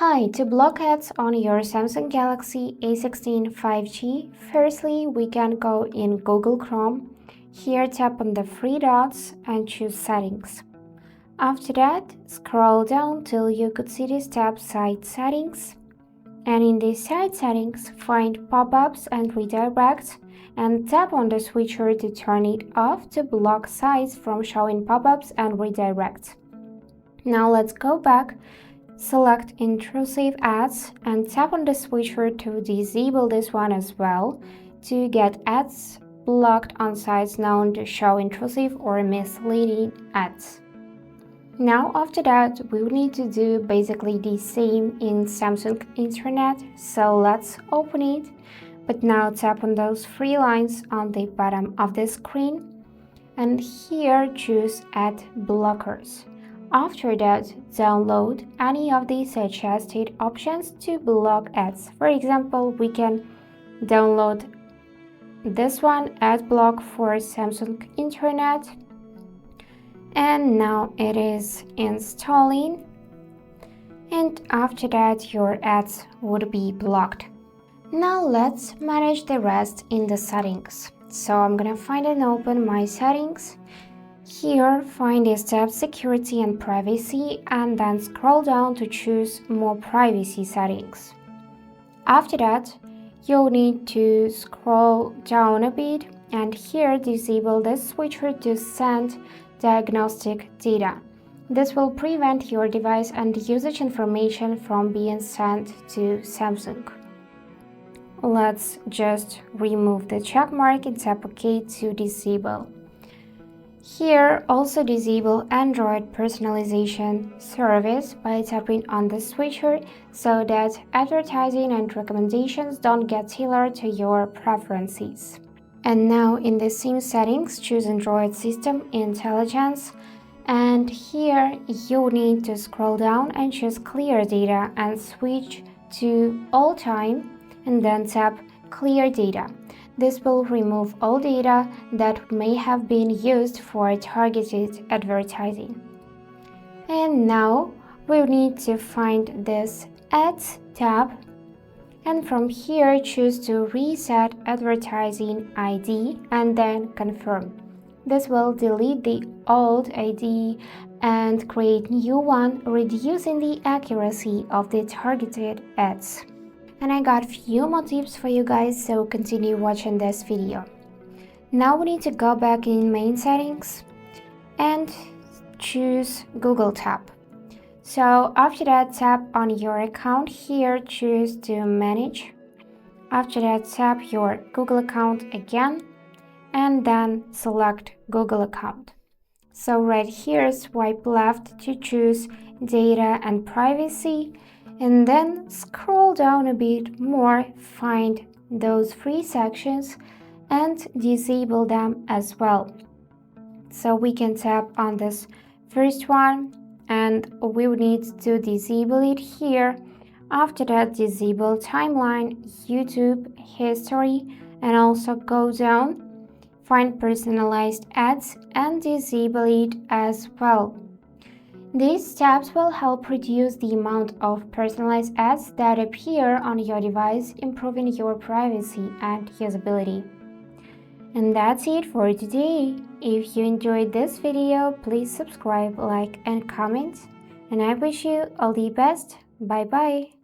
Hi, to block ads on your Samsung Galaxy A16 5G, firstly we can go in Google Chrome. Here tap on the three dots and choose Settings. After that, scroll down till you could see this tab Site Settings. And in the Site Settings, find pop-ups and redirects and tap on the switcher to turn it off to block sites from showing pop-ups and redirects. Now let's go back. Select intrusive ads and tap on the switcher to disable this one as well to get ads blocked on sites known to show intrusive or misleading ads. Now after that, we will need to do basically the same in Samsung Internet, so let's open it. But now tap on those three lines on the bottom of the screen and here choose Ad Blockers. After that, download any of the suggested options to block ads. For example, we can download this one, Ad Block for Samsung Internet. And now it is installing. And after that, your ads would be blocked. Now let's manage the rest in the settings. So I'm gonna find and open my settings. Here, find the tab Security and Privacy and then scroll down to choose More Privacy Settings. After that, you'll need to scroll down a bit and here disable the switcher to send diagnostic data. This will prevent your device and usage information from being sent to Samsung. Let's just remove the check mark and tap OK to disable. Here, also disable Android personalization service by tapping on the switcher so that advertising and recommendations don't get tailored to your preferences. And now in the same settings, choose Android System Intelligence. And here you need to scroll down and choose Clear Data and switch to All Time and then tap Clear Data. This will remove all data that may have been used for targeted advertising. And now we'll need to find this Ads tab and from here choose to reset advertising ID and then confirm. This will delete the old ID and create new one, reducing the accuracy of the targeted ads. And I got few more tips for you guys, so continue watching this video. Now we need to go back in main settings and choose Google tab. So after that, tap on your account here, choose to manage. After that, tap your Google account again and then select Google account. So right here, swipe left to choose data and privacy. And then scroll down a bit more, find those three sections and disable them as well. So we can tap on this first one and we will need to disable it here. After that, disable timeline, YouTube, history, and also go down, find personalized ads and disable it as well. These tabs will help reduce the amount of personalized ads that appear on your device, improving your privacy and usability. And that's it for today. If you enjoyed this video, please subscribe, like, and comment. And I wish you all the best. Bye bye.